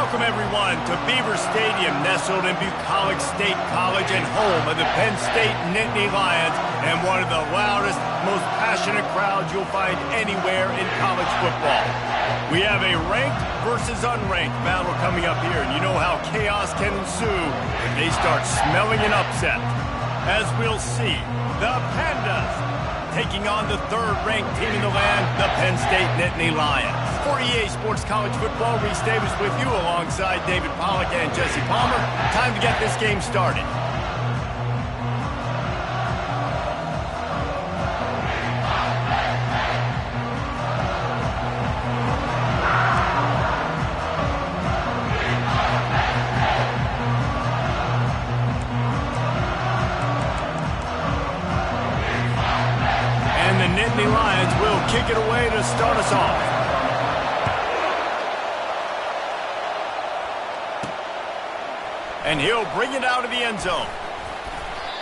Welcome, everyone, to Beaver Stadium, nestled in Bucolic State College and home of the Penn State Nittany Lions, and one of the loudest, most passionate crowds you'll find anywhere in college football. We have a ranked versus unranked battle coming up here, and you know how chaos can ensue if they start smelling an upset. As we'll see, the Pandas taking on the third-ranked team in the land, the Penn State Nittany Lions. For EA Sports College Football, Reese Davis with you alongside David Pollack and Jesse Palmer. Time to get this game started. And the Nittany Lions will kick it away to start us off. And he'll bring it out of the end zone.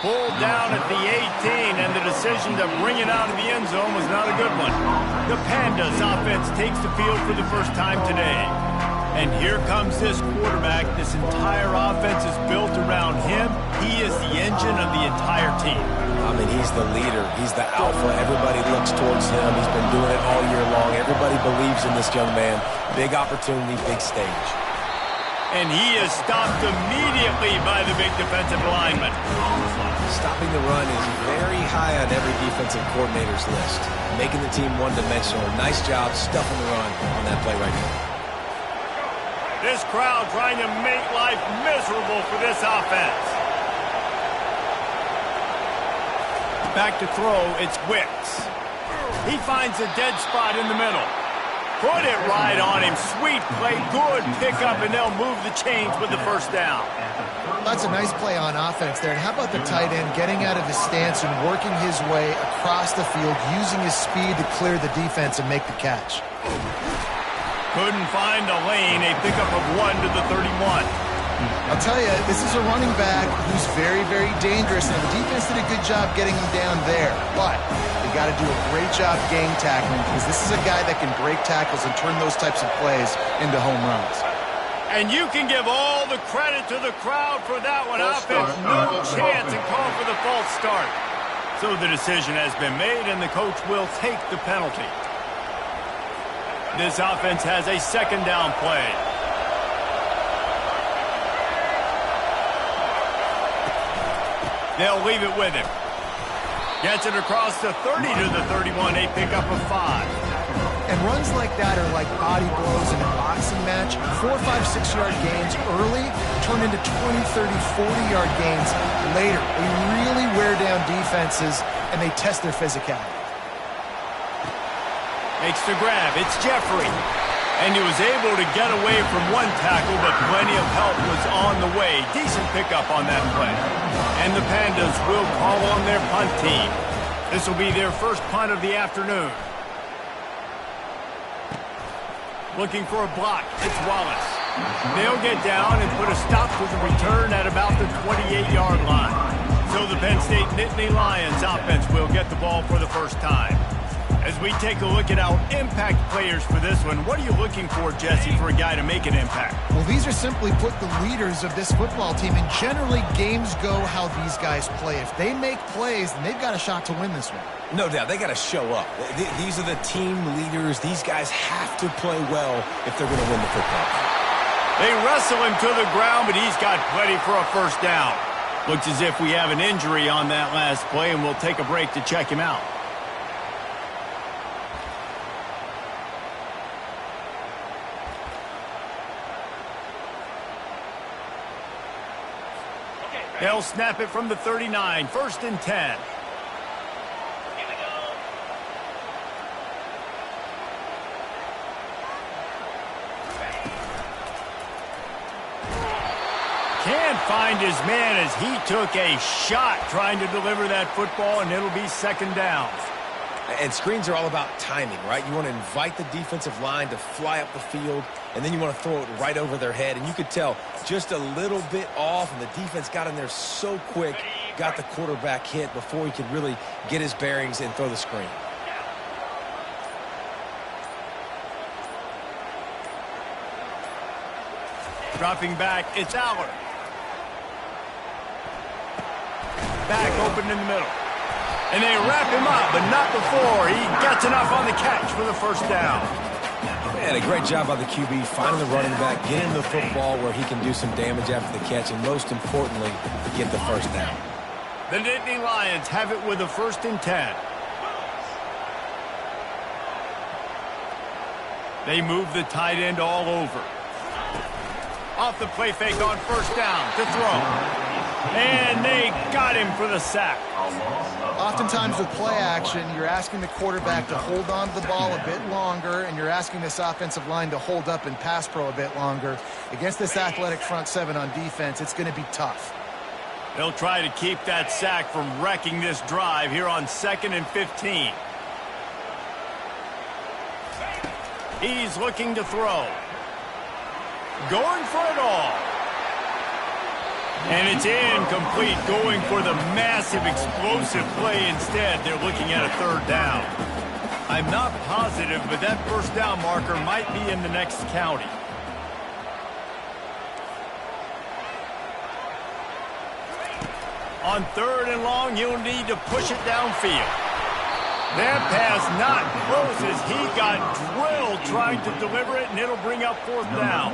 Pulled down at the 18, and the decision to bring it out of the end zone was not a good one. The Pandas offense takes the field for the first time today. And here comes this quarterback. This entire offense is built around him. He is the engine of the entire team. I mean, he's the leader. He's the alpha. Everybody looks towards him. He's been doing it all year long. Everybody believes in this young man. Big opportunity, big stage. And he is stopped immediately by the big defensive lineman. Stopping the run is very high on every defensive coordinator's list. Making the team one-dimensional. Nice job stuffing the run on that play right now. This crowd trying to make life miserable for this offense. Back to throw, it's Wicks. He finds a dead spot in the middle. Put it right on him. Sweet play, good pickup, and they'll move the chains with the first down. That's a nice play on offense there. And how about the tight end getting out of his stance and working his way across the field, using his speed to clear the defense and make the catch. Couldn't find a lane, a pickup of 1 to the 31. I'll tell you, this is a running back who's very, very dangerous, and the defense did a good job getting him down there. But they got to do a great job game tackling, because this is a guy that can break tackles and turn those types of plays into home runs. And you can give all the credit to the crowd for that one. Offense, no chance, and call for the false start. So the decision has been made, and the coach will take the penalty. This offense has a second down play. They'll leave it with him. Gets it across the 30 to the 31, a pickup of 5. And runs like that are like body blows in a boxing match. 4, 5, 6-yard gains early turn into 20, 30, 40-yard gains later. They really wear down defenses, and they test their physicality. Makes the grab. It's Jeffrey. And he was able to get away from one tackle, but plenty of help was on the way. Decent pickup on that play. And the Pandas will call on their punt team. This will be their first punt of the afternoon. Looking for a block. It's Wallace. They'll get down and put a stop to the return at about the 28-yard line. So the Penn State Nittany Lions offense will get the ball for the first time. As we take a look at our impact players for this one, what are you looking for, Jesse, for a guy to make an impact? Well, these are simply put the leaders of this football team, and generally games go how these guys play. If they make plays, then they've got a shot to win this one. No doubt, they got to show up. These are the team leaders. These guys have to play well if they're going to win the football. They wrestle him to the ground, but he's got plenty for a first down. Looks as if we have an injury on that last play, and we'll take a break to check him out. They'll snap it from the 39, 1st and 10. Can't find his man as he took a shot trying to deliver that football, and it'll be second down. And screens are all about timing, right? You want to invite the defensive line to fly up the field, and then you want to throw it right over their head. And you could tell just a little bit off, and the defense got in there so quick, got the quarterback hit before he could really get his bearings and throw the screen. Dropping back, it's Aller. Back open in the middle. And they wrap him up, but not before he gets enough on the catch for the first down. Man, a great job by the QB, finding the running back, getting the football where he can do some damage after the catch, and most importantly, get the first down. The Nittany Lions have it with a 1st and 10. They move the tight end all over. Off the play fake on 1st down to throw. And they got him for the sack. Oftentimes with play action, you're asking the quarterback to hold on to the ball a bit longer, and you're asking this offensive line to hold up in pass pro a bit longer. Against this athletic front seven on defense, it's going to be tough. They'll try to keep that sack from wrecking this drive here on 2nd and 15. He's looking to throw. Going for it all. And it's incomplete, going for the massive explosive play instead. They're looking at a 3rd down. I'm not positive, but that 1st down marker might be in the next county. On 3rd and long, he'll need to push it downfield. That pass not close as he got drilled trying to deliver it, and it'll bring up 4th down.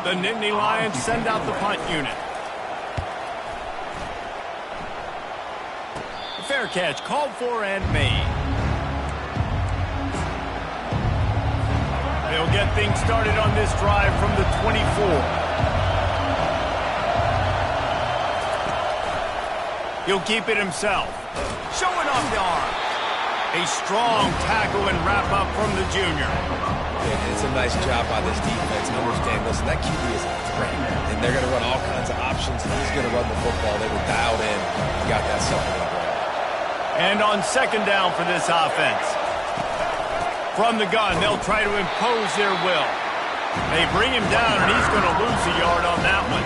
The Nittany Lions send out the punt unit. Fair catch called for and made. They'll get things started on this drive from the 24. He'll keep it himself. Showing off the arm. A strong tackle and wrap up from the junior. Yeah, it's a nice job by this defense. Understand, listen, that QB is a threat, and they're going to run all kinds of options. He's going to run the football. They were dialed in. He got that second one. And on 2nd down for this offense. From the gun, they'll try to impose their will. They bring him down, and he's going to lose a yard on that one.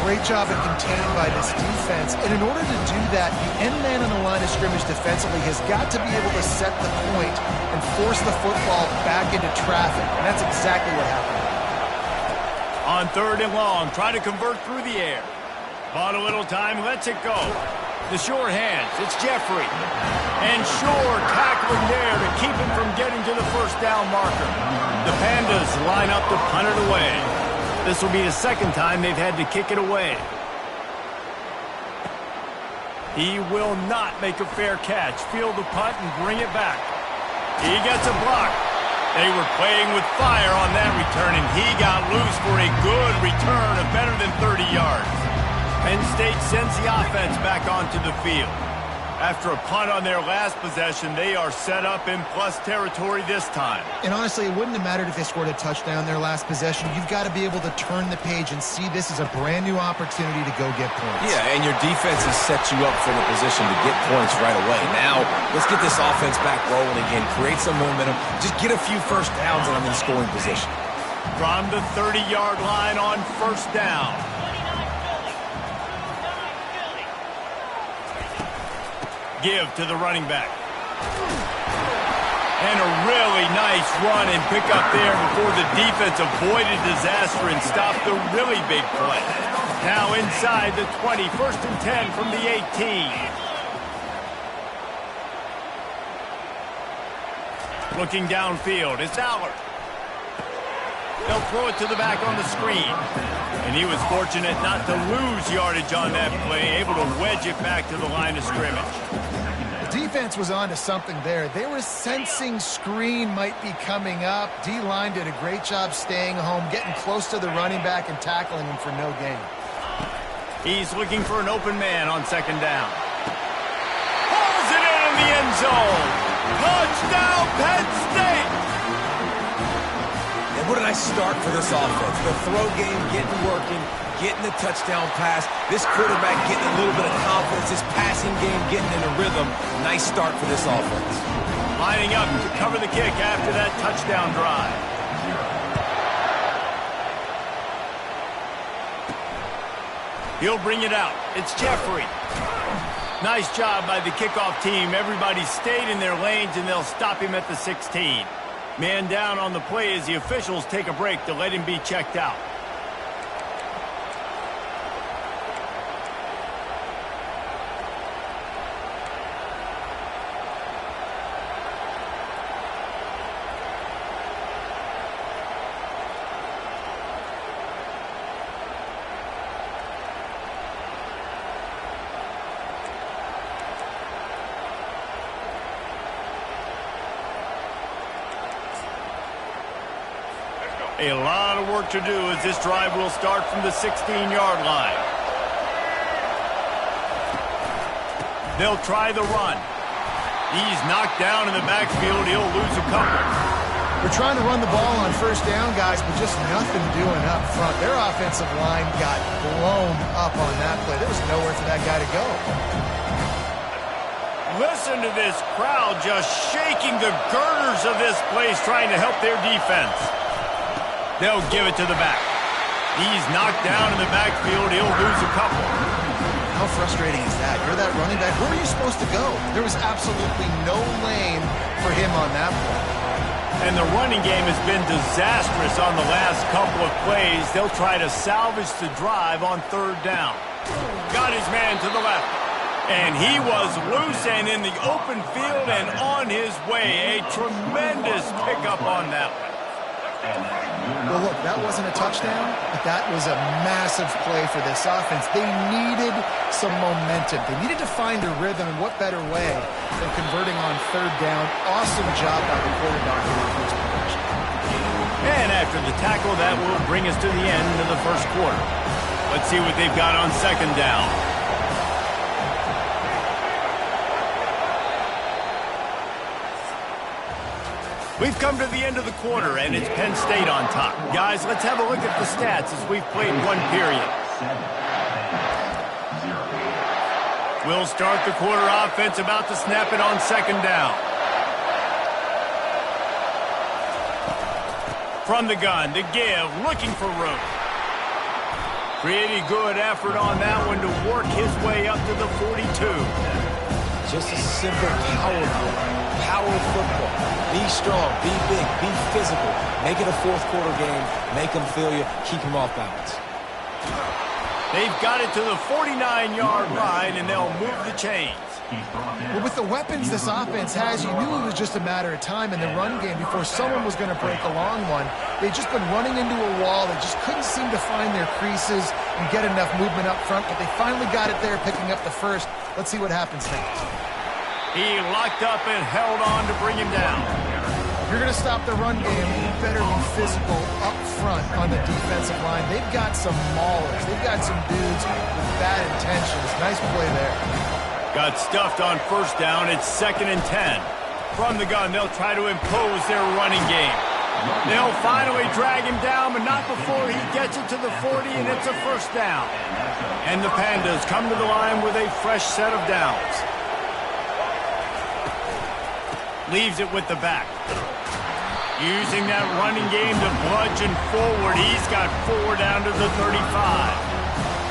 Great job at containing by this defense. And in order to do that, the end man on the line of scrimmage defensively has got to be able to set the point and force the football back into traffic. And that's exactly what happened. On 3rd and long, try to convert through the air. Bought a little time, lets it go. The sure hands, it's Jeffrey. And Shore tackling there to keep him from getting to the 1st down marker. The Pandas line up to punt it away. This will be the 2nd time they've had to kick it away. He will not make a fair catch. Field the punt and bring it back. He gets a block. They were playing with fire on that return, and he got loose for a good return of better than 30 yards. Penn State sends the offense back onto the field. After a punt on their last possession, they are set up in plus territory this time. And honestly, it wouldn't have mattered if they scored a touchdown their last possession. You've got to be able to turn the page and see this as a brand new opportunity to go get points. Yeah, and your defense has set you up for the position to get points right away. Now, let's get this offense back rolling again, create some momentum, just get a few 1st downs and I'm in scoring position. From the 30-yard line on 1st down. Give to the running back. And a really nice run and pick up there before the defense avoided disaster and stopped the really big play. Now inside the 20, 1st and 10 from the 18. Looking downfield, it's Aller. They'll throw it to the back on the screen. And he was fortunate not to lose yardage on that play, able to wedge it back to the line of scrimmage. Defense was on to something there. They were sensing screen might be coming up. D-line did a great job staying home, getting close to the running back and tackling him for no gain. He's looking for an open man on 2nd down. Pulls it in the end zone. Touchdown, Penn State! And what a nice start for this offense. The throw game getting working, getting the touchdown pass. This quarterback getting a little bit of confidence. This passing game getting in a rhythm. Nice start for this offense. Lining up to cover the kick after that touchdown drive. He'll bring it out. It's Jeffrey. Nice job by the kickoff team. Everybody stayed in their lanes, and they'll stop him at the 16. Man down on the play as the officials take a break to let him be checked out. A lot of work to do as this drive will start from the 16-yard line. They'll try the run. He's knocked down in the backfield. He'll lose a couple. They're trying to run the ball on first down, guys, but just nothing doing up front. Their offensive line got blown up on that play. There was nowhere for that guy to go. Listen to this crowd just shaking the girders of this place, trying to help their defense. They'll give it to the back. He's knocked down in the backfield. He'll lose a couple. How frustrating is that? You're that running back. Where were you supposed to go? There was absolutely no lane for him on that play. And the running game has been disastrous on the last couple of plays. They'll try to salvage the drive on third down. Got his man to the left. And he was loose and in the open field and on his way. A tremendous pickup on that one. Well, look, that wasn't a touchdown, but that was a massive play for this offense. They needed some momentum. They needed to find a rhythm, and what better way than converting on third down. Awesome job by the quarterback in the first possession. And after the tackle, that will bring us to the end of the first quarter. Let's see what they've got on second down. We've come to the end of the quarter, and it's Penn State on top. Guys, let's have a look at the stats as we've played one period. We'll start the quarter offense, about to snap it on second down. From the gun, the give, looking for room. Pretty good effort on that one to work his way up to the 42. Just a simple power football. Be strong, be big, be physical. Make it a fourth quarter game. Make them feel you. Keep them off balance. They've got it to the 49-yard line, and they'll move the chains. Well, with the weapons this offense has, you knew it was just a matter of time in the run game before someone was going to break a long one. They'd just been running into a wall. They just couldn't seem to find their creases and get enough movement up front, but they finally got it there, picking up the first. Let's see what happens next. He locked up and held on to bring him down. If you're going to stop the run game, you better be physical up front on the defensive line. They've got some maulers. They've got some dudes with bad intentions. Nice play there. Got stuffed on first down. It's 2nd and 10. From the gun, they'll try to impose their running game. They'll finally drag him down, but not before he gets it to the 40, and it's a first down. And the Pandas come to the line with a fresh set of downs. Leaves it with the back. Using that running game to bludgeon forward. He's got 4 down to the 35.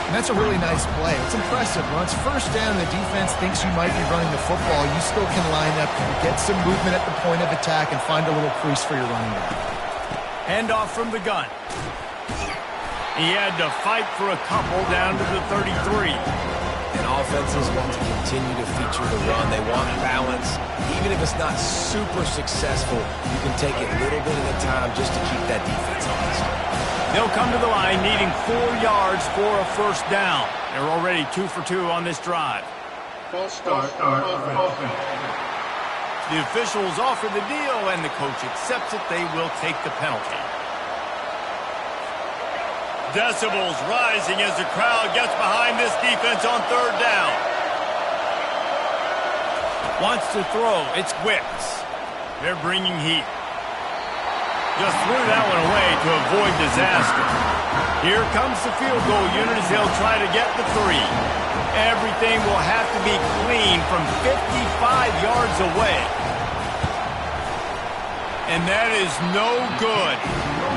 And that's a really nice play. It's impressive. When it's first down, the defense thinks you might be running the football. You still can line up, get some movement at the point of attack, and find a little crease for your running back. Handoff from the gun. He had to fight for a couple down to the 33. And offenses want to continue to feature the run. They want balance. Even if it's not super successful, you can take it little bit at a time just to keep that defense honest. They'll come to the line needing 4 yards for a first down. They're already 2 for 2 on this drive. False start offense. The officials offer the deal, and the coach accepts it. They will take the penalty. Decibels rising as the crowd gets behind this defense on third down. Wants to throw. It's Wicks. They're bringing heat. Just threw that one away to avoid disaster. Here comes the field goal unit as they'll try to get the 3. Everything will have to be clean from 55 yards away. And that is no good.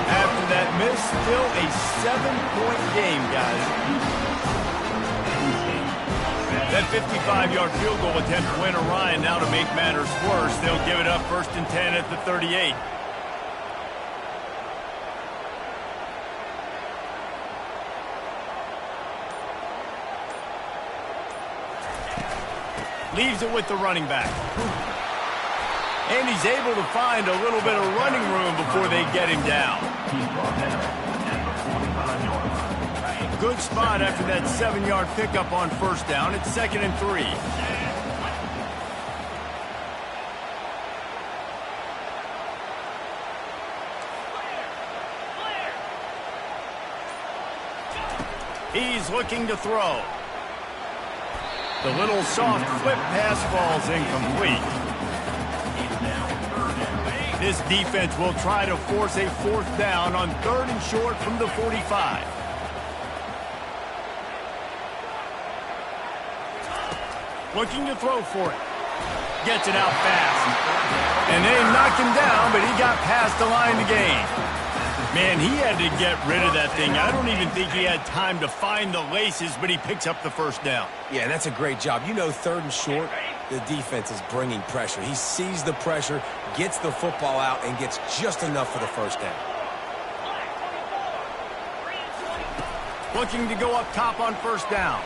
After that miss, still a 7-point game, guys. That 55-yard field goal attempt went awry, and now to make matters worse, they'll give it up 1st and 10 at the 38. Leaves it with the running back. And he's able to find a little bit of running room before they get him down. Good spot after that 7-yard pickup on first down. It's 2nd and 3. He's looking to throw. The little soft flip pass falls incomplete. This defense will try to force a 4th down on 3rd and short from the 45. Looking to throw for it. Gets it out fast. And they knocked him down, but he got past the line to gain. Man, he had to get rid of that thing. I don't even think he had time to find the laces, but he picks up the 1st down. Yeah, that's a great job. You know, 3rd and short, the defense is bringing pressure. He sees the pressure, gets the football out, and gets just enough for the 1st down. Looking to go up top on 1st down.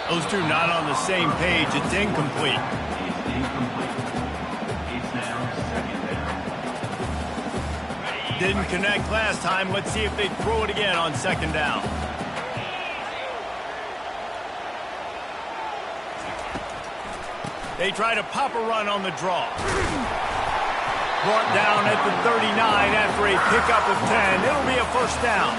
Those two not on the same page. It's incomplete. Didn't connect last time. Let's see if they throw it again on 2nd down. They try to pop a run on the draw. Brought down at the 39 after a pickup of 10. It'll be a 1st down.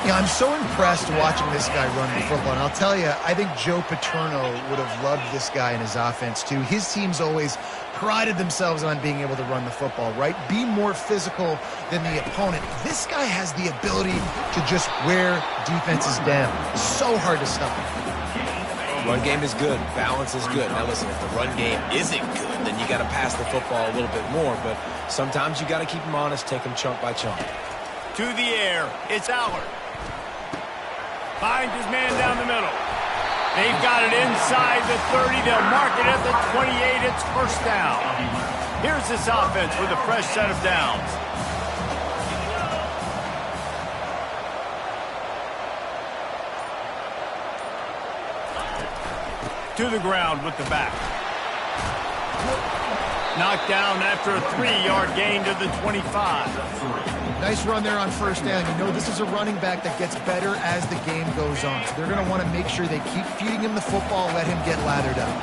Yeah, I'm so impressed watching this guy run the football. And I'll tell you, I think Joe Paterno would have loved this guy in his offense, too. His teams always prided themselves on being able to run the football, right? Be more physical than the opponent. This guy has the ability to just wear defenses down. So hard to stop. Run game is good. Balance is good. Now, listen, if the run game isn't good, then you got to pass the football a little bit more. But sometimes you got to keep them honest, take them chunk by chunk. To the air, it's Allard. Finds his man down the middle. They've got it inside the 30. They'll mark it at the 28. It's 1st down. Here's this offense with a fresh set of downs. To the ground with the back. Knocked down after a 3-yard gain to the 25. Nice run there on 1st down. You know this is a running back that gets better as the game goes on. So they're going to want to make sure they keep feeding him the football, let him get lathered up.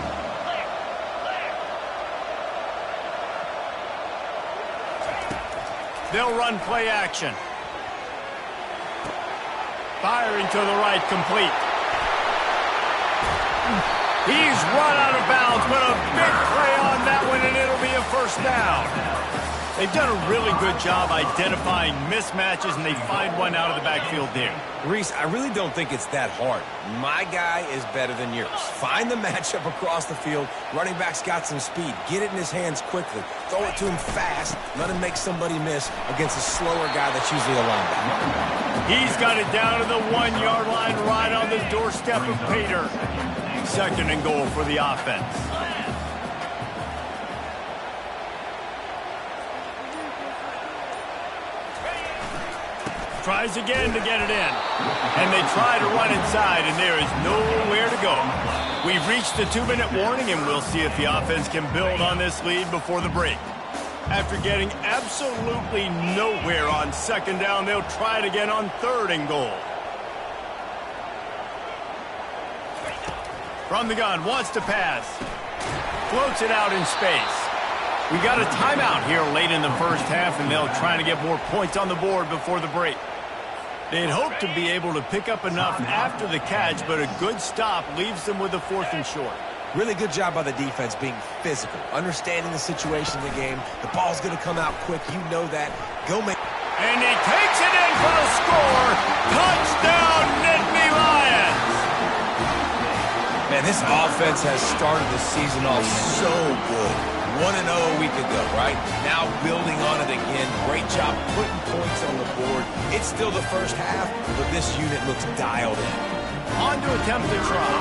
They'll run play action. Firing to the right, complete. He's run out of bounds, but a big play on that one, and it'll be a 1st down. They've done a really good job identifying mismatches, and they find one out of the backfield there. Reese, I really don't think it's that hard. My guy is better than yours. Find the matchup across the field. Running back's got some speed. Get it in his hands quickly. Throw it to him fast. Let him make somebody miss against a slower guy that's usually a linebacker. He's got it down to the 1-yard line, right on the doorstep of Pater. 2nd and goal for the offense. Tries again to get it in. And they try to run inside, and there is nowhere to go. We've reached the 2-minute warning, and we'll see if the offense can build on this lead before the break. After getting absolutely nowhere on 2nd down, they'll try it again on 3rd and goal. From the gun, wants to pass. Floats it out in space. We got a timeout here late in the 1st half, and they'll try to get more points on the board before the break. They'd hoped to be able to pick up enough after the catch, but a good stop leaves them with a 4th and short. Really good job by the defense being physical, understanding the situation in the game. The ball's going to come out quick. You know that. Go make... And he takes it in for a score. Touchdown, Nittany Lions! Man, this offense has started the season off so good. 1-0 a week ago, right? Now building on it again. Great job putting points on the board. It's still the 1st half, but this unit looks dialed in. On to attempt the try.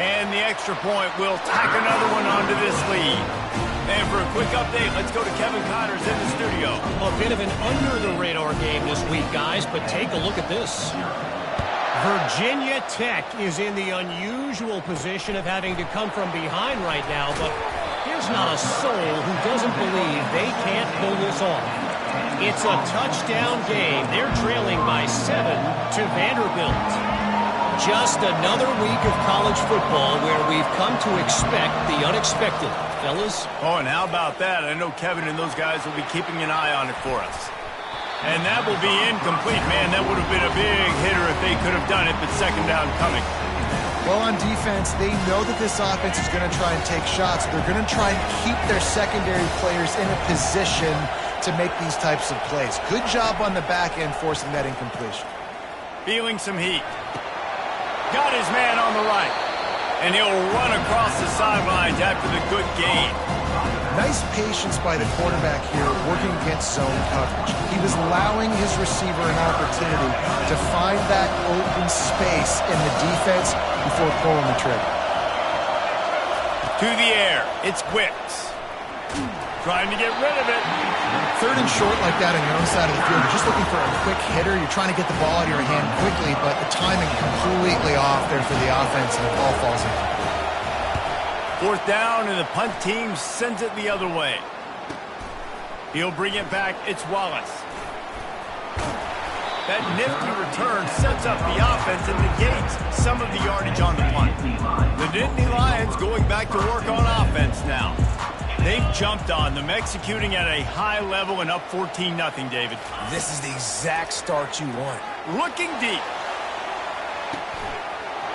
And the extra point will tack another one onto this lead. And for a quick update, let's go to Kevin Connors in the studio. A bit of an under-the-radar game this week, guys, but take a look at this. Virginia Tech is in the unusual position of having to come from behind right now, but there's not a soul who doesn't believe they can't pull this off. It's a touchdown game. They're trailing by 7 to Vanderbilt. Just another week of college football where we've come to expect the unexpected. Fellas? Oh, and how about that? I know Kevin and those guys will be keeping an eye on it for us. And that will be incomplete. Man, that would have been a big hitter if they could have done it, but second down coming. Well, on defense, they know that this offense is going to try and take shots. They're going to try and keep their secondary players in a position to make these types of plays. Good job on the back end forcing that incompletion. Feeling some heat. Got his man on the right. And he'll run across the sidelines after the good gain. Nice patience by the quarterback here working against zone coverage. He was allowing his receiver an opportunity to find that open space in the defense before pulling the trigger. To the air, it's Wicks. Trying to get rid of it. Third and short like that on your own side of the field. You're just looking for a quick hitter. You're trying to get the ball out of your hand quickly, but the timing completely off there for the offense, and the ball falls in. Fourth down, and the punt team sends it the other way. He'll bring it back. It's Wallace. That nifty return sets up the offense and negates some of the yardage on the punt. The Nittany Lions going back to work on offense now. They've jumped on them, executing at a high level and up 14-0, David. This is the exact start you want. Looking deep.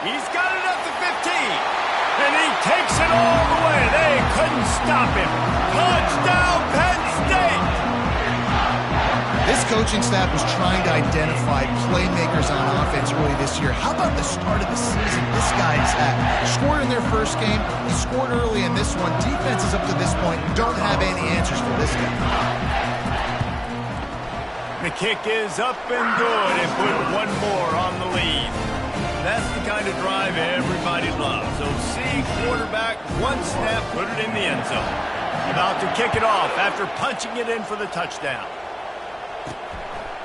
He's got it at the 15. And he takes it all the way. They couldn't stop him. Touchdown, Penn State! This coaching staff was trying to identify playmakers on offense early this year. How about the start of the season this guy's had? Scored in their first game. He scored early in this one. Defenses up to this point don't have any answers for this guy. The kick is up and good and put one more on the lead. That's the kind of drive everybody loves. So see quarterback, one snap, put it in the end zone. About to kick it off after punching it in for the touchdown.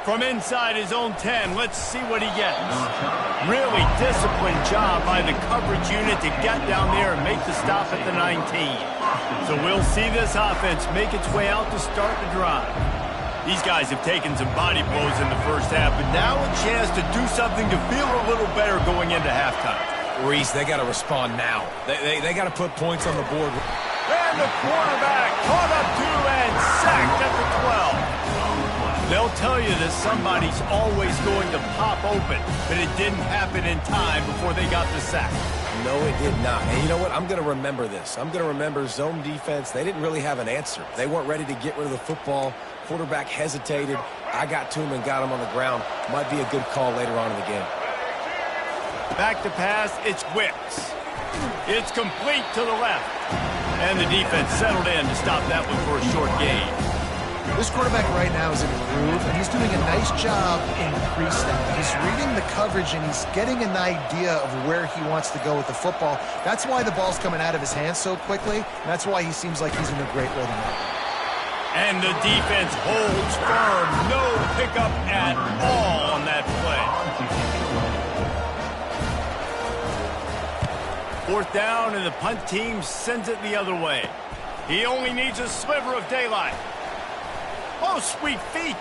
From inside his own 10, let's see what he gets. Really disciplined job by the coverage unit to get down there and make the stop at the 19. So we'll see this offense make its way out to start the drive. These guys have taken some body blows in the first half, but now a chance to do something to feel a little better going into halftime. Reese, they got to respond now. They got to put points on the board. And the quarterback caught up to and sacked at the 12. They'll tell you that somebody's always going to pop open, but it didn't happen in time before they got the sack. No, it did not. And you know what? I'm going to remember this. I'm going to remember zone defense. They didn't really have an answer. They weren't ready to get rid of the football. Quarterback hesitated. I got to him and got him on the ground. Might be a good call later on in the game. Back to pass, it's Wicks. It's complete to the left. And the defense settled in to stop that one for a short gain. This quarterback right now is in a groove, and he's doing a nice job in pre-snap. He's reading the coverage, and he's getting an idea of where he wants to go with the football. That's why the ball's coming out of his hands so quickly, and that's why he seems like he's in a great rhythm now. And the defense holds firm. No pickup at all on that play. Fourth down, and the punt team sends it the other way. He only needs a sliver of daylight. Oh, sweet feet.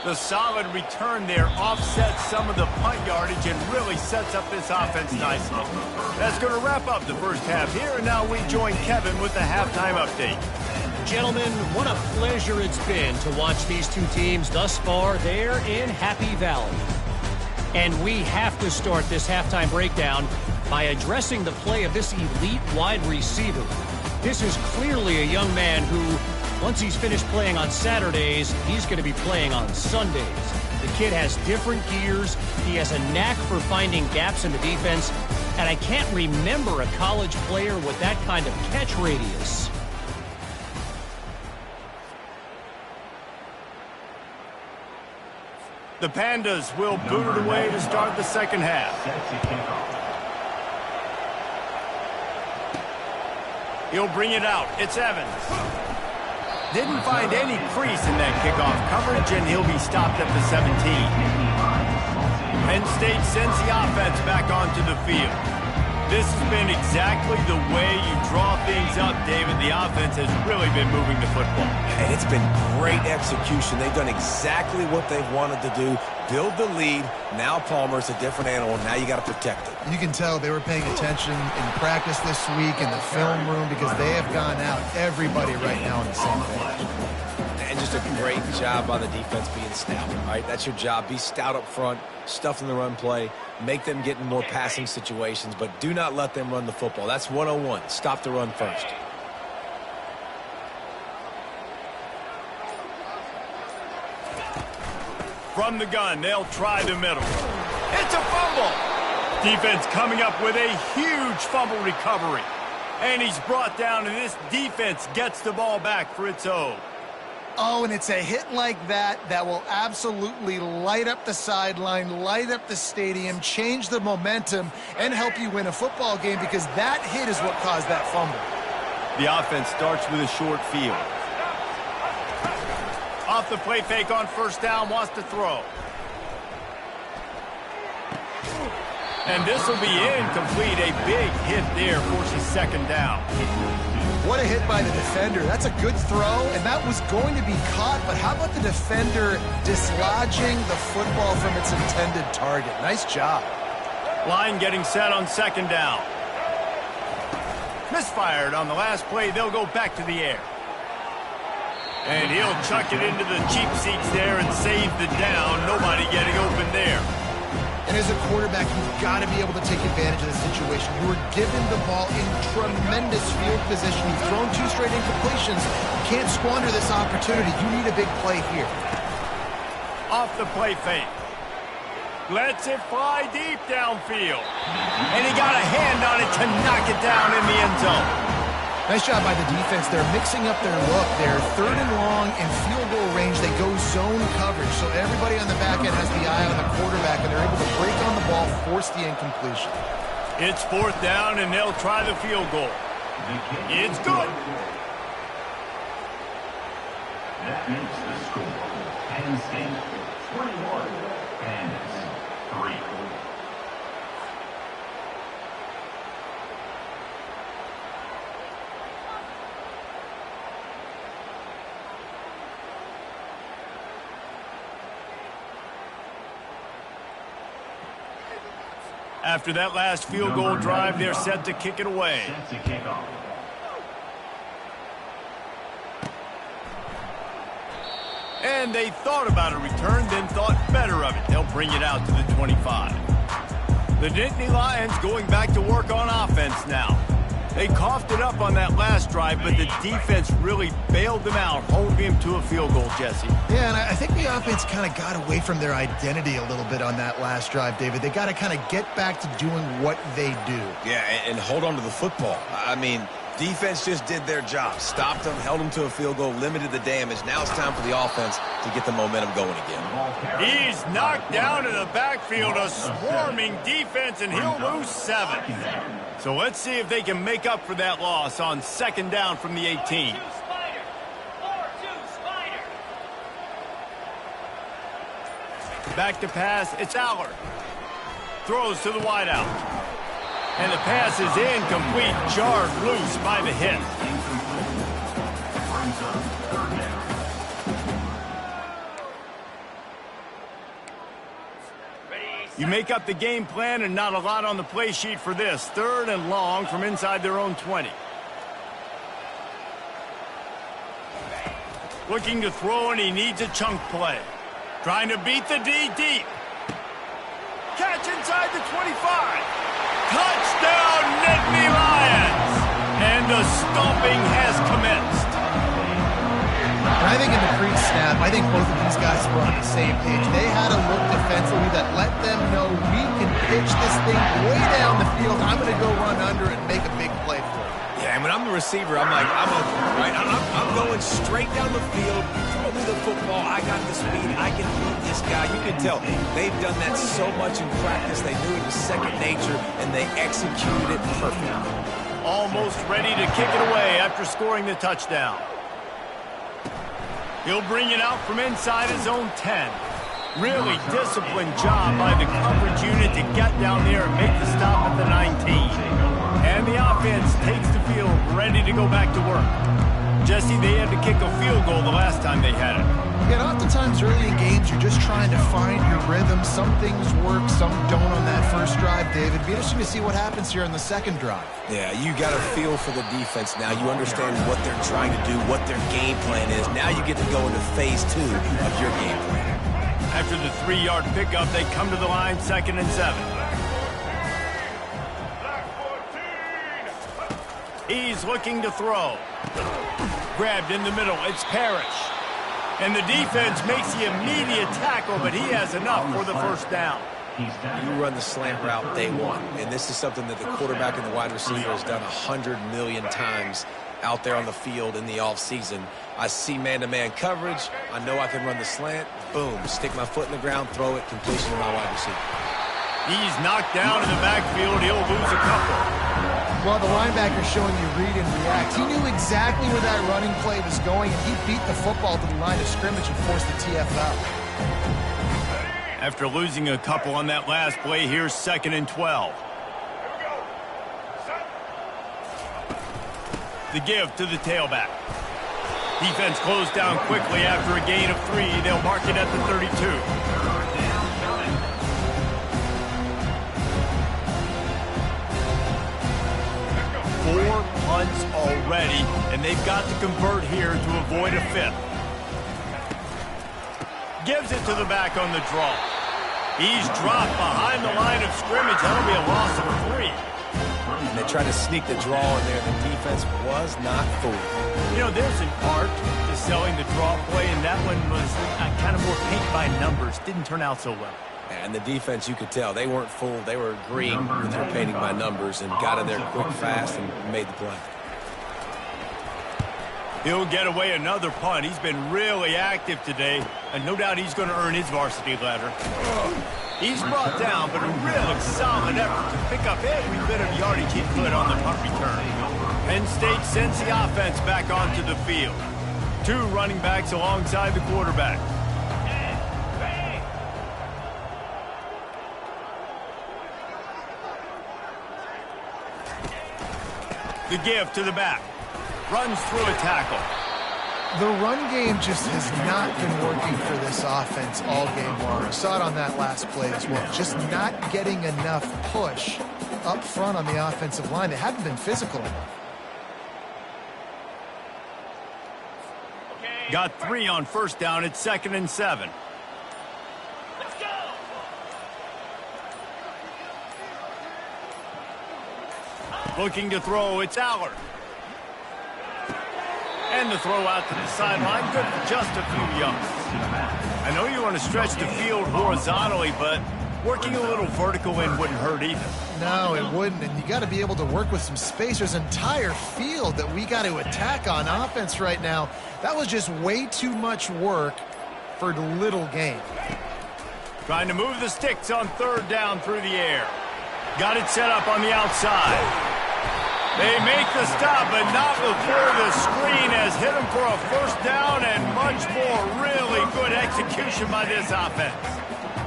The solid return there offsets some of the punt yardage and really sets up this offense nicely. That's going to wrap up the first half here, and now we join Kevin with the halftime update. Gentlemen, what a pleasure it's been to watch these two teams thus far there in Happy Valley. And we have to start this halftime breakdown by addressing the play of this elite wide receiver. This is clearly a young man who, once he's finished playing on Saturdays, he's going to be playing on Sundays. The kid has different gears. He has a knack for finding gaps in the defense. And I can't remember a college player with that kind of catch radius. The Pandas will boot it away to start the second half. He'll bring it out. It's Evans. Didn't find any crease in that kickoff coverage, and he'll be stopped at the 17. Penn State sends the offense back onto the field. This has been exactly the way you draw things up, David. The offense has really been moving the football. And it's been great execution. They've done exactly what they've wanted to do. Build the lead. Now Palmer's a different animal. Now you got to protect it. You can tell they were paying attention in practice this week in the film room because they have gone out everybody right now on the same page. And just a great job by the defense being stout, right? That's your job. Be stout up front, stuff in the run play, make them get in more passing situations, but do not let them run the football. That's 101. Stop the run first. From the gun, they'll try the middle. It's a fumble. Defense coming up with a huge fumble recovery. And he's brought down, and this defense gets the ball back for its own. Oh, and it's a hit like that that will absolutely light up the sideline, light up the stadium, change the momentum, and help you win a football game, because that hit is what caused that fumble. The offense starts with a short field. Off the play fake on first down, wants to throw. And this will be incomplete. A big hit there, forces second down. What a hit by the defender. That's a good throw, and that was going to be caught, but how about the defender dislodging the football from its intended target? Nice job. Line getting set on second down. Misfired on the last play. They'll go back to the air. And he'll chuck it into the cheap seats there and save the down. Nobody getting open there. And as a quarterback, you've got to be able to take advantage of the situation. You were given the ball in tremendous field position. You've thrown 2 straight incompletions. You can't squander this opportunity. You need a big play here. Off the play fake. Lets it fly deep downfield. And he got a hand on it to knock it down in the end zone. Nice job by the defense. They're mixing up their look. They're 3rd and long in field goal range. They go zone coverage. So everybody on the back end has the eye on the quarterback, and they're able to break on the ball, force the incompletion. It's 4th down, and they'll try the field goal. It's good. That makes the score Penn State 21 and 3. After that last field goal drive, they're set to kick it away. Set to kick off. And they thought about a return, then thought better of it. They'll bring it out to the 25. The Nittany Lions going back to work on offense now. They coughed it up on that last drive, but the defense really bailed them out, holding him to a field goal, Jesse. Yeah, and I think the offense kind of got away from their identity a little bit on that last drive, David. They got to kind of get back to doing what they do. Yeah, and hold on to the football. I mean, defense just did their job. Stopped them, held them to a field goal, limited the damage. Now it's time for the offense to get the momentum going again. He's knocked down in the backfield, a swarming defense, and he'll lose 7. So let's see if they can make up for that loss on second down from the 18. Back to pass, it's Allard. Throws to the wideout. And the pass is incomplete, jarred loose by the hit. You make up the game plan, and not a lot on the play sheet for this. 3rd and long from inside their own 20. Looking to throw, and he needs a chunk play. Trying to beat the D deep. Catch inside the 25. Touchdown, Nittany Lions! And the stomping has commenced. And I think in the pre-snap, I think both of these guys were on the same page. They had a look defensively that let them know we can pitch this thing way down the field. I'm going to go run under and make a big play for it. Yeah, and when I'm the receiver, I'm like, I'm open, right? I'm going straight down the field. Throw me the football. I got the speed. I can beat this guy. You can tell they've done that so much in practice. They knew it was second nature, and they executed it perfectly. Almost ready to kick it away after scoring the touchdown. He'll bring it out from inside his own 10. Really disciplined job by the coverage unit to get down there and make the stop at the 19. And the offense takes the field, ready to go back to work. Jesse, they had to kick a field goal the last time they had it. Yeah, and oftentimes early in games, you're just trying to find your rhythm. Some things work, some don't on that first drive. David. Be interesting to see what happens here in the second drive. Yeah, you got a feel for the defense now. You understand what they're trying to do, what their game plan is. Now you get to go into phase 2 of your game plan. After the 3-yard pickup, they come to the line, 2nd and 7. He's looking to throw. Grabbed in the middle. It's Parrish. And the defense makes the immediate tackle, but he has enough for the first down. You run the slant route day one, and this is something that the quarterback and the wide receiver has done 100 million times out there on the field in the offseason. I see man-to-man coverage. I know I can run the slant. Boom, stick my foot in the ground, throw it, completion to my wide receiver. He's knocked down in the backfield. He'll lose a couple. Well, the linebacker's showing you read and react. He knew exactly where that running play was going, and he beat the football to the line of scrimmage and forced the TFL. After losing a couple on that last play, here's 2nd and 12. The give to the tailback. Defense closed down quickly after a gain of 3. They'll mark it at the 32. 4 punts already, and they've got to convert here to avoid a 5th. Gives it to the back on the draw. He's dropped behind the line of scrimmage. That'll be a loss of 3. And they tried to sneak the draw in there. The defense was not fooled. You know, there's an art to selling the draw play, and that one was kind of more paint by numbers. Didn't turn out so well. And the defense, you could tell, they weren't fooled. They were agreeing when they were painting by numbers and got in there quick, fast, and made the play. He'll get away another punt. He's been really active today, and no doubt he's going to earn his varsity letter. He's brought down, but a really solid effort to pick up every bit of yardage he could on the punt return. Penn State sends the offense back onto the field. 2 running backs alongside the quarterback. The give to the back. Runs through a tackle. The run game just has not been working for this offense all game long. We saw it on that last play as well. Just not getting enough push up front on the offensive line. They haven't been physical enough. Got 3 on first down. It's 2nd and 7. Let's go. Looking to throw. It's Allard. And the throw out to the sideline, good for just a few yards. I know you want to stretch the field horizontally, but working a little vertical in wouldn't hurt either. No, it wouldn't, and you got to be able to work with some space. There's an entire field that we got to attack on offense right now. That was just way too much work for little gain. Trying to move the sticks on 3rd down through the air. Got it set up on the outside. They make the stop, but not before the screen has hit them for a first down and much more. Really good execution by this offense.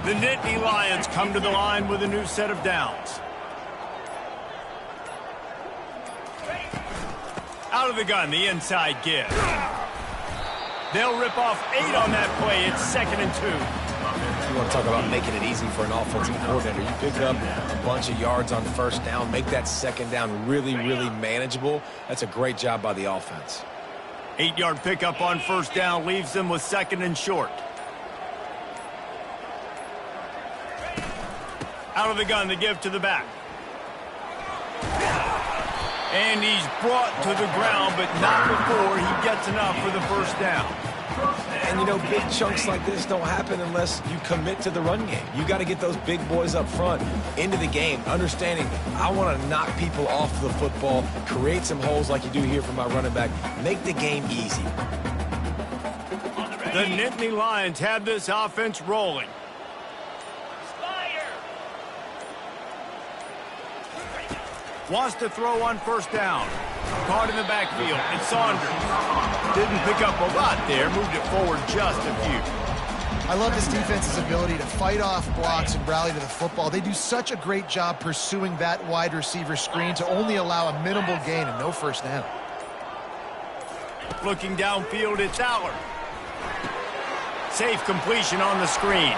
The Nittany Lions come to the line with a new set of downs. Out of the gun, the inside give. They'll rip off 8 on that play. It's 2nd and 2. You want to talk about making it easy for an offensive coordinator. You pick up a bunch of yards on first down, make that second down really, really manageable. That's a great job by the offense. 8-yard pickup on first down leaves them with 2nd and short. Out of the gun, the give to the back. And he's brought to the ground, but not before he gets enough for the first down. And, you know, big chunks like this don't happen unless you commit to the run game. You got to get those big boys up front into the game, understanding I want to knock people off the football, create some holes like you do here for my running back, make the game easy. The Nittany Lions have this offense rolling. Wants to throw on first down. Caught in the backfield. It's Saunders. Didn't pick up a lot there. Moved it forward just a few. I love this defense's ability to fight off blocks and rally to the football. They do such a great job pursuing that wide receiver screen to only allow a minimal gain and no first down. Looking downfield, it's Allard. Safe completion on the screen.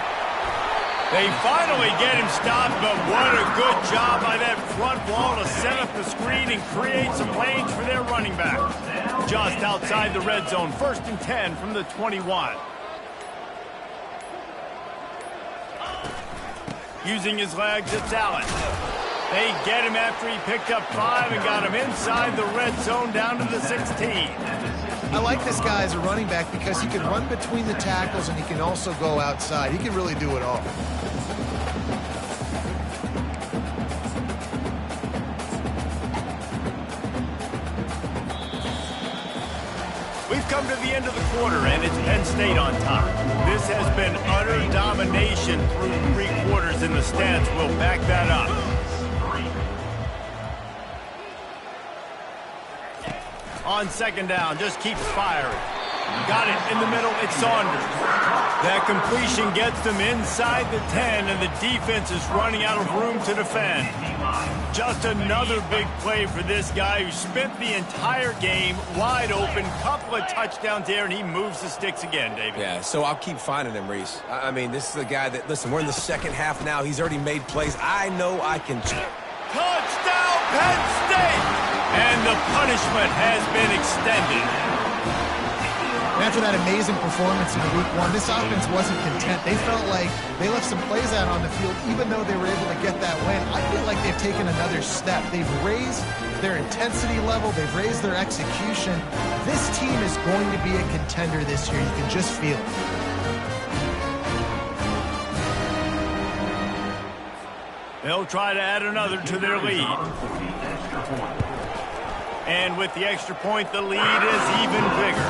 They finally get him stopped, but what a good job by that front wall to set up the screen and create some lanes for their running back. Just outside the red zone, 1st and 10 from the 21. Using his legs, it's Allen. They get him after he picked up 5 and got him inside the red zone down to the 16. I like this guy as a running back because he can run between the tackles and he can also go outside. He can really do it all. We've come to the end of the quarter, and it's Penn State on top. This has been utter domination through 3 quarters, and the stats will back that up. On 2nd down, just keeps firing. Got it in the middle, it's Saunders. That completion gets them inside the 10, and the defense is running out of room to defend. Just another big play for this guy who spent the entire game wide open. Couple of touchdowns there, and he moves the sticks again, David. Yeah, so I'll keep finding him, Reese. I mean, this is a guy that, listen, we're in the 2nd half now. He's already made plays. I know I can. Touchdown, Penn State! And the punishment has been extended. After that amazing performance in Week 1, this offense wasn't content. They felt like they left some plays out on the field, even though they were able to get that win. I feel like they've taken another step. They've raised their intensity level. They've raised their execution. This team is going to be a contender this year. You can just feel it. They'll try to add another to their lead. And with the extra point, the lead is even bigger.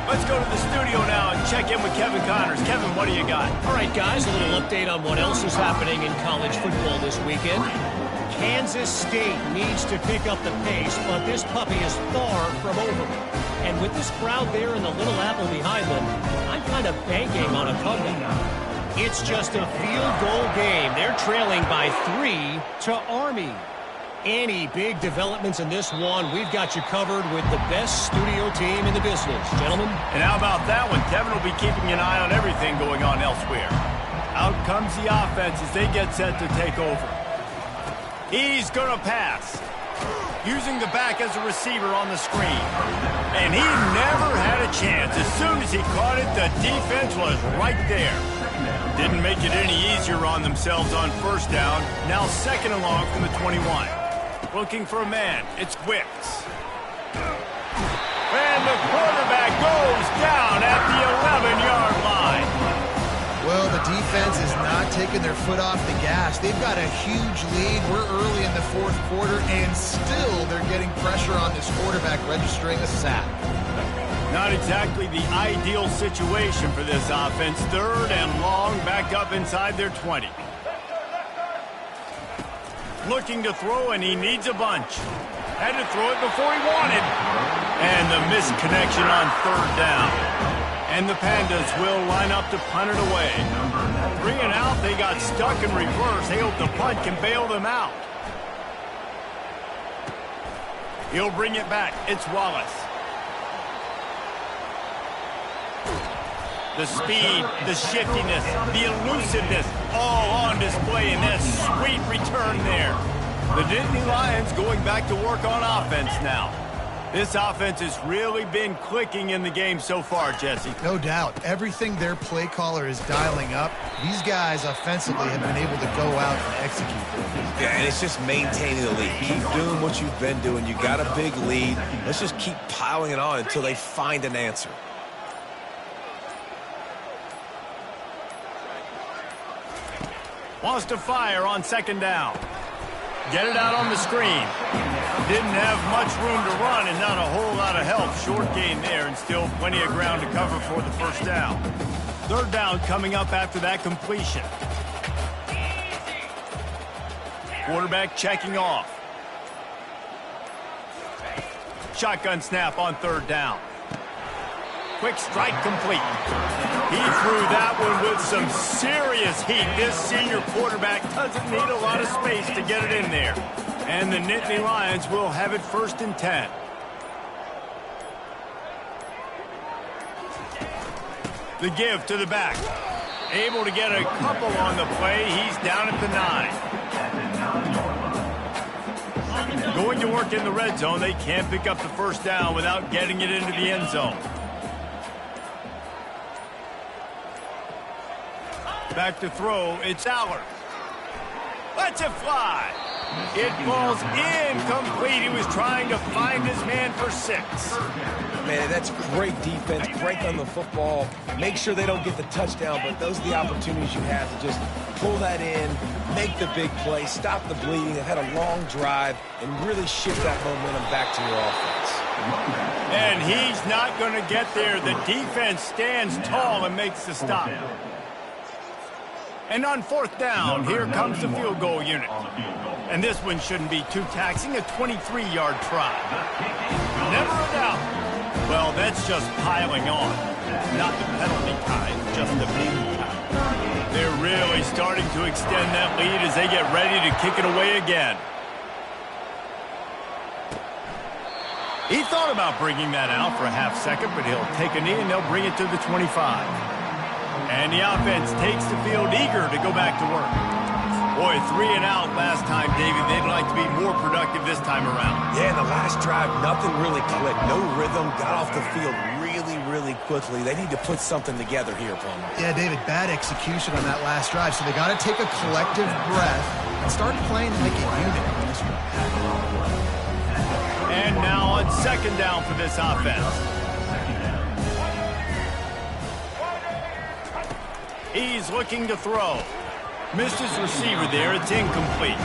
Let's go to the studio now and check in with Kevin Connors. Kevin, what do you got? All right, guys, a little update on what else is happening in college football this weekend. Kansas State needs to pick up the pace, but this puppy is far from over. And with this crowd there and the Little Apple behind them, I'm kind of banking on a comeback. It's just a field goal game. They're trailing by 3 to Army. Any big developments in this one, we've got you covered with the best studio team in the business, gentlemen. And how about that one? Kevin will be keeping an eye on everything going on elsewhere. Out comes the offense as they get set to take over. He's going to pass. Using the back as a receiver on the screen. And he never had a chance. As soon as he caught it, the defense was right there. Didn't make it any easier on themselves on 1st down. Now 2nd and long from the 21. Looking for a man. It's Wicks. And the quarterback goes down at the 11-yard line. Well, the defense is not taking their foot off the gas. They've got a huge lead. We're early in the 4th quarter, and still they're getting pressure on this quarterback, registering a sack. Not exactly the ideal situation for this offense. 3rd and long, back up inside their 20. Looking to throw, and he needs a bunch. Had to throw it before he wanted. And the missed connection on 3rd down. And the Pandas will line up to punt it away. 3 and out, they got stuck in reverse. They hope the punt can bail them out. He'll bring it back. It's Wallace. The speed, the shiftiness, the elusiveness, all on display in that sweet return there. The Nittany Lions going back to work on offense now. This offense has really been clicking in the game so far, Jesse. No doubt. Everything their play caller is dialing up, these guys offensively have been able to go out and execute. Yeah, and it's just maintaining the lead. Keep doing what you've been doing. You got a big lead. Let's just keep piling it on until they find an answer. Wants to fire on 2nd down. Get it out on the screen. Didn't have much room to run and not a whole lot of help. Short gain there and still plenty of ground to cover for the 1st down. 3rd down coming up after that completion. Quarterback checking off. Shotgun snap on 3rd down. Quick strike complete. He threw that one with some serious heat. This senior quarterback doesn't need a lot of space to get it in there. And the Nittany Lions will have it 1st and 10. The give to the back. Able to get a couple on the play. He's down at the 9. Going to work in the red zone. They can't pick up the first down without getting it into the end zone. Back to throw. It's Aller. Lets it fly. It falls incomplete. He was trying to find his man for 6. Man, that's great defense. Break on the football. Make sure they don't get the touchdown, but those are the opportunities you have to just pull that in, make the big play, stop the bleeding. They've had a long drive and really shift that momentum back to your offense. And he's not going to get there. The defense stands tall and makes the stop. And on 4th down, here comes the field goal unit. And this one shouldn't be too taxing, a 23-yard try. Never a doubt. Well, that's just piling on. Not the penalty kind, just the big kind. They're really starting to extend that lead as they get ready to kick it away again. He thought about bringing that out for a half second, but he'll take a knee and they'll bring it to the 25. And the offense takes the field eager to go back to work. Boy, 3 and out last time, David. They'd like to be more productive this time around. Yeah, in the last drive, nothing really clicked. No rhythm, got off the field really quickly. They need to put something together here, Palmer. Yeah, David, bad execution on that last drive, so they got to take a collective breath and start playing like a unit on this one. And now on 2nd down for this offense. He's looking to throw. Missed his receiver there. It's incomplete.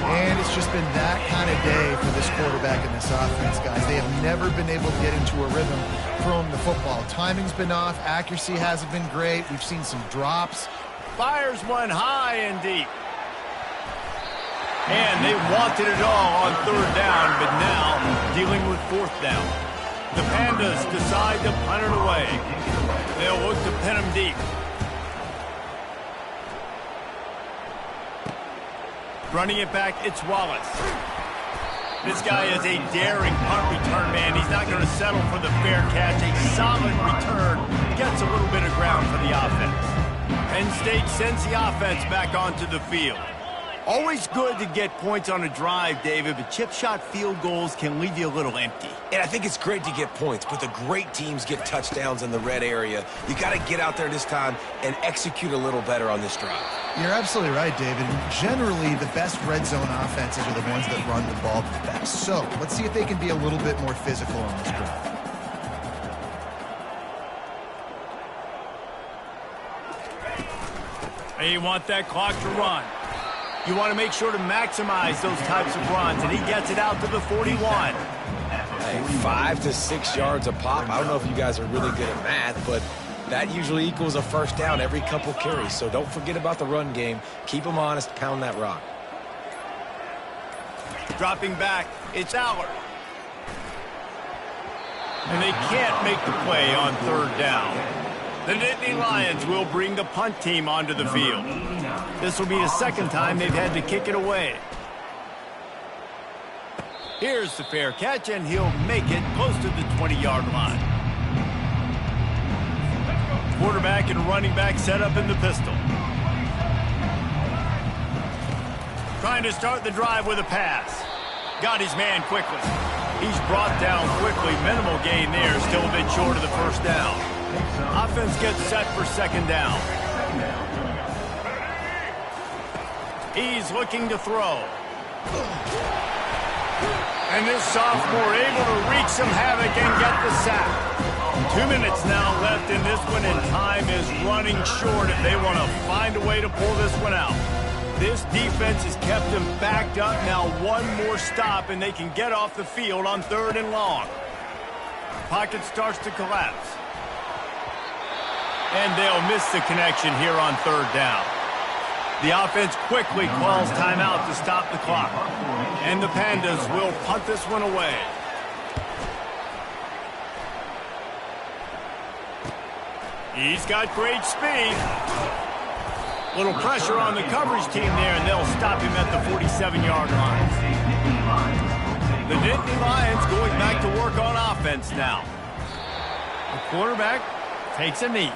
And it's just been that kind of day for this quarterback and this offense, guys. They have never been able to get into a rhythm throwing the football. Timing's been off. Accuracy hasn't been great. We've seen some drops. Fires one high and deep. And they wanted it all on 3rd down, but now dealing with 4th down. The Pandas decide to punt it away. They'll look to pin him deep. Running it back, it's Wallace. This guy is a daring punt return man. He's not going to settle for the fair catch. A solid return gets a little bit of ground for the offense. Penn State sends the offense back onto the field. Always good to get points on a drive, David, but chip shot field goals can leave you a little empty. And I think it's great to get points, but the great teams get touchdowns in the red area. You got to get out there this time and execute a little better on this drive. You're absolutely right, David. Generally, the best red zone offenses are the ones that run the ball the best. So let's see if they can be a little bit more physical on this drive. You want that clock to run. You want to make sure to maximize those types of runs, and he gets it out to the 41. Hey, 5 to 6 yards a pop. I don't know if you guys are really good at math, but that usually equals a first down every couple carries. So don't forget about the run game. Keep them honest. Pound that rock. Dropping back, it's Aller. And they can't make the play on 3rd down. The Nittany Lions will bring the punt team onto the field. This will be the 2nd time they've had to kick it away. Here's the fair catch, and he'll make it close to the 20-yard line. Quarterback and running back set up in the pistol. Trying to start the drive with a pass. Got his man quickly. He's brought down quickly. Minimal gain there, still a bit short of the first down. Offense gets set for 2nd down. He's looking to throw. And this sophomore able to wreak some havoc and get the sack. 2 minutes now left in this one, and time is running short if they want to find a way to pull this one out. This defense has kept them backed up. Now one more stop, and they can get off the field on 3rd and long. Pocket starts to collapse. And they'll miss the connection here on 3rd down. The offense quickly calls timeout to stop the clock. And the Pandas will punt this one away. He's got great speed. Little pressure on the coverage team there, and they'll stop him at the 47-yard line. The Nittany Lions going back to work on offense now. The quarterback takes a knee.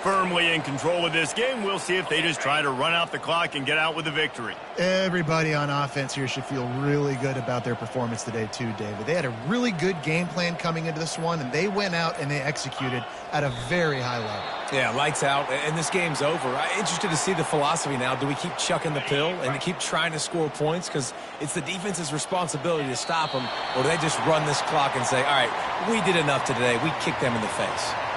firmly in control of this game. We'll see if they just try to run out the clock and get out with a victory. Everybody on offense here should feel really good about their performance today too, David. They had a really good game plan coming into this one, and they went out and they executed at a very high level. Yeah, lights out, and this game's over. I'm interested to see the philosophy now. Do we keep chucking the pill and keep trying to score points because it's the defense's responsibility to stop them, or do they just run this clock and say, all right, we did enough today, we kicked them in the face?